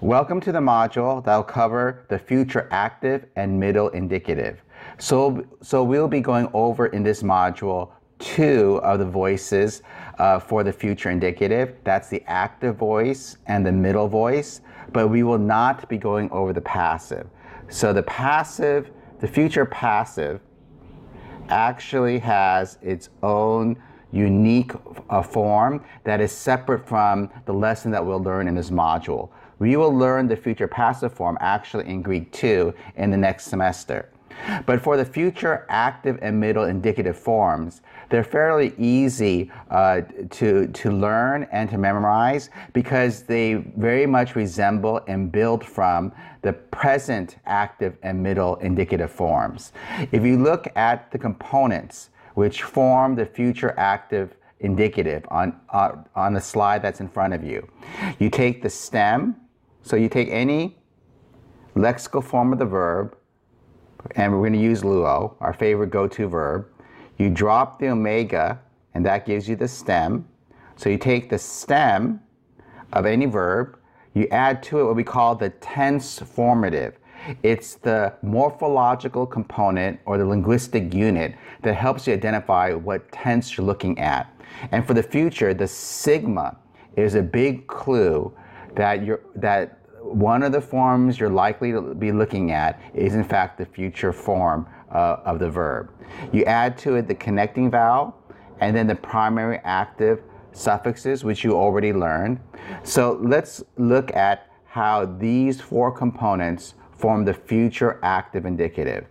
Welcome to the module that will cover the future active and middle indicative. So we'll be going over in this module two of the voices for the future indicative. That's the active voice and the middle voice, but we will not be going over the passive. So the future passive actually has its own unique form that is separate from the lesson that we'll learn in this module. We will learn the future passive form actually in Greek 2 in the next semester. But for the future active and middle indicative forms, they're fairly easy to learn and to memorize because they very much resemble and build from the present active and middle indicative forms. If you look at the components which form the future active indicative on the slide that's in front of you, you take the stem, so you take any lexical form of the verb, and we're going to use luo, our favorite go-to verb. You drop the omega, and that gives you the stem. So you take the stem of any verb, you add to it what we call the tense formative. It's the morphological component or the linguistic unit that helps you identify what tense you're looking at. And for the future, the sigma is a big clue that one of the forms you're likely to be looking at is in fact the future form of the verb. You add to it the connecting vowel and then the primary active suffixes, which you already learned. So let's look at how these four components form the future active indicative.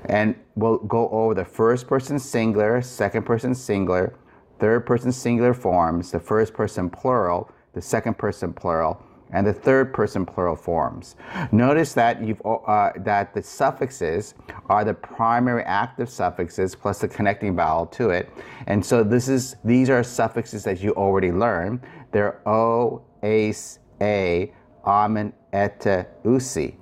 And we'll go over the first person singular, second person singular, third person singular forms, the first person plural, the second person plural, and the third person plural forms. Notice that that the suffixes are the primary active suffixes plus the connecting vowel to it. And so these are suffixes that you already learned. They're o, ace, a, amen, ete, usi.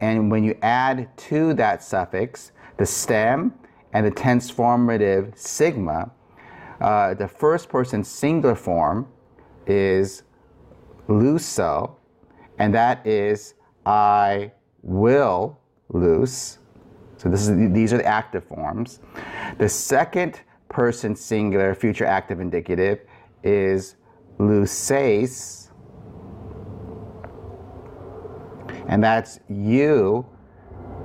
And when you add to that suffix the stem and the tense formative sigma, the first person singular form is luso, and that is I will loose. So these are the active forms. The second person singular future active indicative is luces, and that's you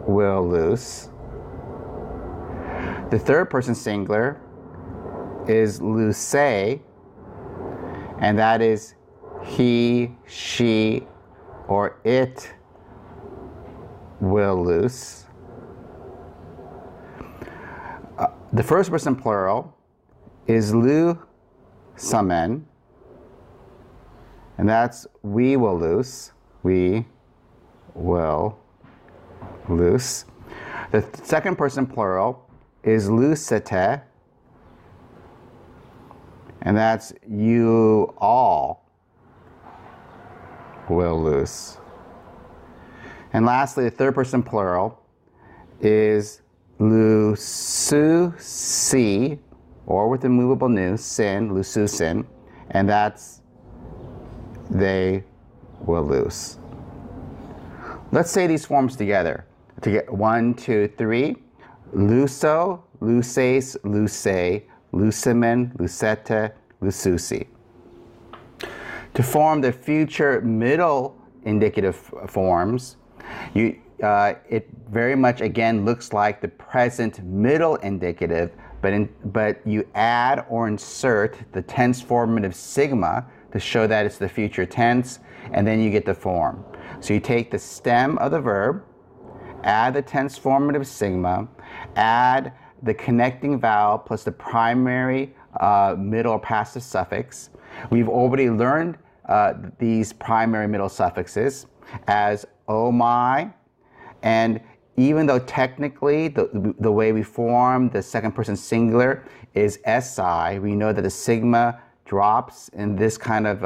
will loose. The third person singular is luce, and that is he, she, or it will loose. The first person plural is lu-samen, and that's we will loose. We will loose. The second person plural is lucete, and that's you all will loose. And lastly, the third person plural is lususi, or with the movable nu, sin, lususin, and that's they will loose. Let's say these forms together. To get 1, 2, 3. Luso, luces, luce, lucimen, lucete, lususi. To form the future middle indicative forms, it very much again looks like the present middle indicative, but you add or insert the tense formative sigma to show that it's the future tense, and then you get the form. So you take the stem of the verb, add the tense formative sigma, add the connecting vowel plus the primary middle or passive suffix. We've already learned these primary middle suffixes as oh my, and even though technically the way we form the second person singular is si, we know that the sigma drops in this kind of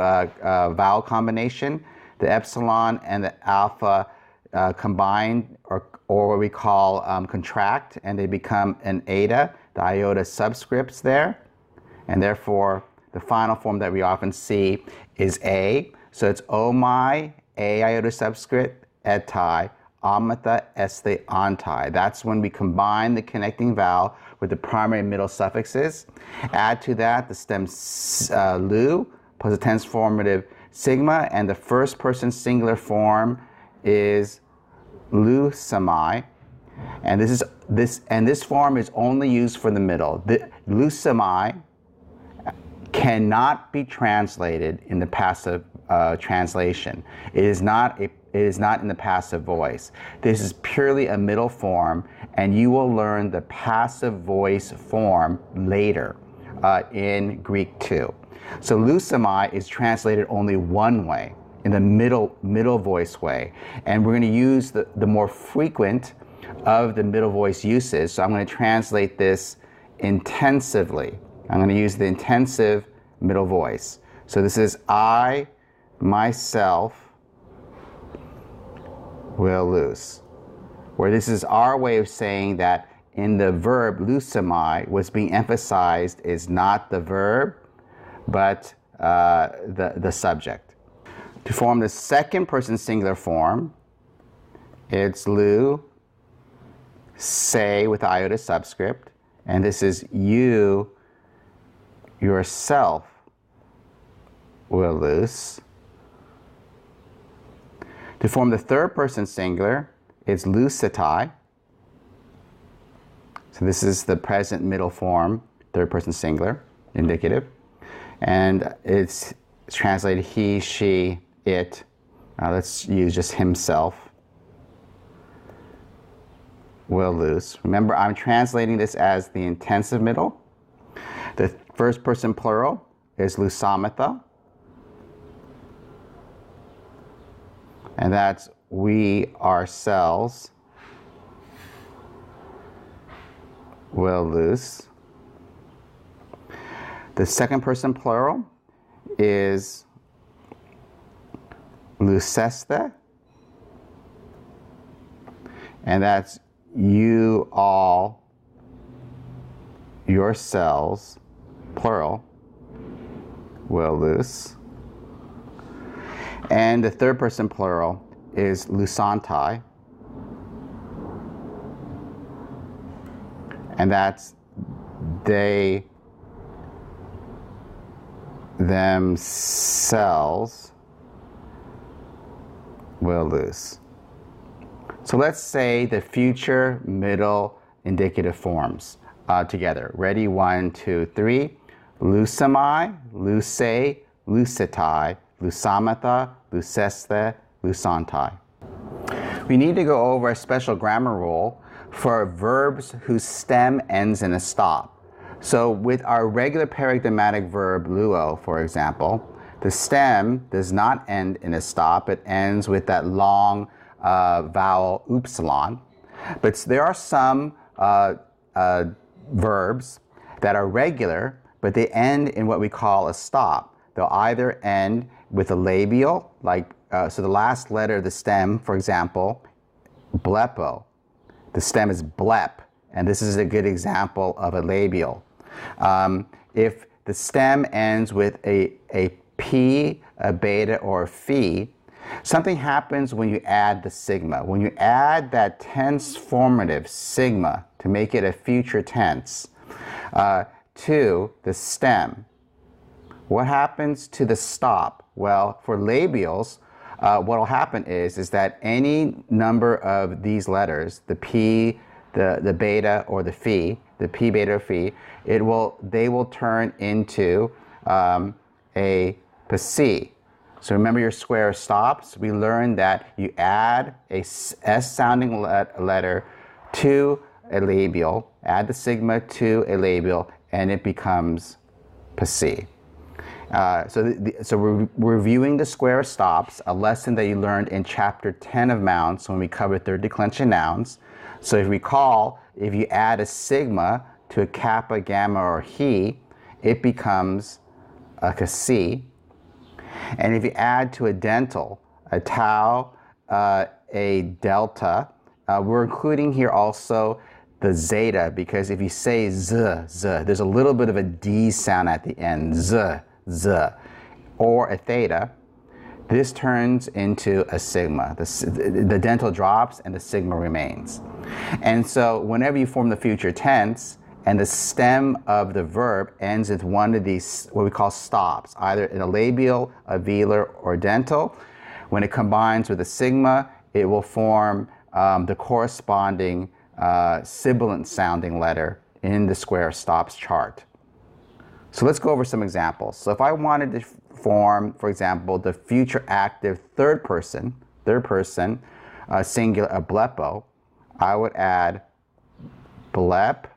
vowel combination. The epsilon and the alpha combine, or what we call contract, and they become an eta, the iota subscripts there, and therefore the final form that we often see is a. So it's oh my A iota subscript, etai, ometha, este, ontai. That's when we combine the connecting vowel with the primary and middle suffixes. Add to that the stem lu plus the tense formative sigma, and the first person singular form is lu samai. And this form is only used for the middle. The lu samai cannot be translated in the passive translation. It is not in the passive voice. This is purely a middle form, and you will learn the passive voice form later in Greek too. So lusamai is translated only one way, in the middle voice way, and we're going to use the more frequent of the middle voice uses. So I'm going to translate this intensively. I'm going to use the intensive middle voice. So this is I, myself, will lose. Where this is our way of saying that in the verb lusamai, what's being emphasized is not the verb, but the subject. To form the second person singular form, it's lu, say with the iota subscript, and this is you, yourself, will lose. To form the third person singular, it's lusatai. So this is the present middle form, third person singular, indicative. And it's translated he, she, it. Let's use just himself, will lose. Remember, I'm translating this as the intensive middle. The first person plural is lusamatha. And that's we ourselves will lose. The second person plural is luceste, and that's you all yourselves, plural, will lose. And the third person plural is lusantai, and that's they themselves will lose. So let's say the future middle indicative forms together. Ready? 1, 2, 3. Lusamai, lusei, lusatai, lusamatha, luseste, lusantai. We need to go over a special grammar rule for verbs whose stem ends in a stop. So with our regular paradigmatic verb luo, for example, the stem does not end in a stop. It ends with that long vowel upsilon. But there are some verbs that are regular, but they end in what we call a stop. They'll either end with a labial, like, so the last letter of the stem, for example, blepo. The stem is blep, and this is a good example of a labial. If the stem ends with a P, a beta, or a phi, something happens when you add the sigma. When you add that tense formative sigma to make it a future tense to the stem, what happens to the stop? Well, for labials, what will happen is that any number of these letters, the P, the beta, or the phi, the P, beta, or phi, they will turn into a psi. So remember your square stops. We learned that you add a S-sounding letter to a labial, add the sigma to a labial, and it becomes psi. So we're reviewing the square stops, a lesson that you learned in chapter 10 of Mounts when we covered third declension nouns. So if you recall, if you add a sigma to a kappa, gamma, or he, it becomes a kasi. And if you add to a dental, a tau, a delta, we're including here also the zeta, because if you say z, there's a little bit of a D sound at the end, z, or a theta. this turns into a sigma. The dental drops and the sigma remains. And so whenever you form the future tense and the stem of the verb ends with one of these, what we call stops, either in a labial, a velar, or dental, when it combines with a sigma, it will form the corresponding sibilant sounding letter in the square stops chart. So let's go over some examples. So if I wanted to form, for example, the future active third person, singular, a blepo, I would add blep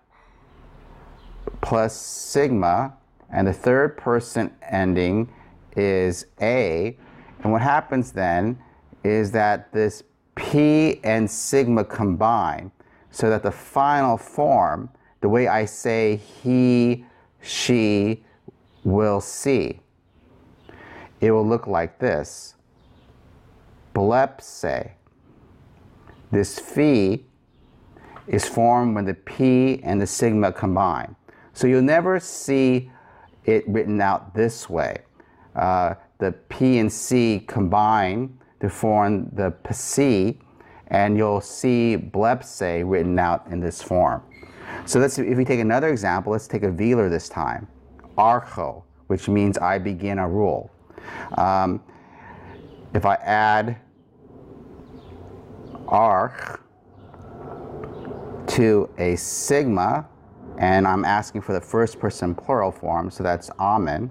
plus sigma, and the third person ending is a. And what happens then is that this P and sigma combine so that the final form, the way I say he, she will see, it will look like this. Blepse. This phi is formed when the P and the sigma combine. So you'll never see it written out this way. The P and C combine to form the psi, and you'll see blepse written out in this form. So if we take another example, let's take a velar this time. Archo, which means I begin a rule. If I add arch to a sigma, and I'm asking for the first person plural form, so that's amen.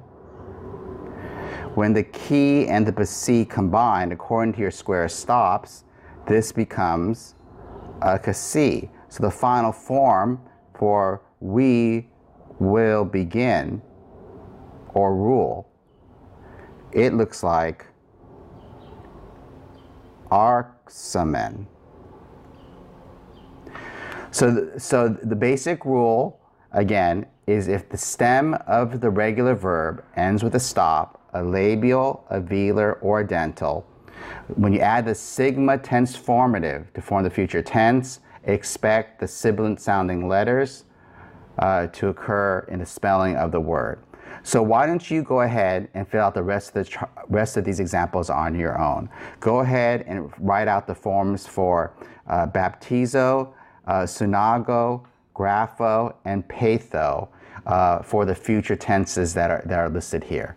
When the key and the psi combine, according to your square stops, this becomes a kasi. So the final form for we will begin or rule, it looks like arxamen. So the basic rule, again, is if the stem of the regular verb ends with a stop, a labial, a velar, or a dental, when you add the sigma tense formative to form the future tense, expect the sibilant sounding letters to occur in the spelling of the word. So why don't you go ahead and fill out the rest of these examples on your own. Go ahead and write out the forms for baptizo, sunago, grapho, and patho for the future tenses that are listed here.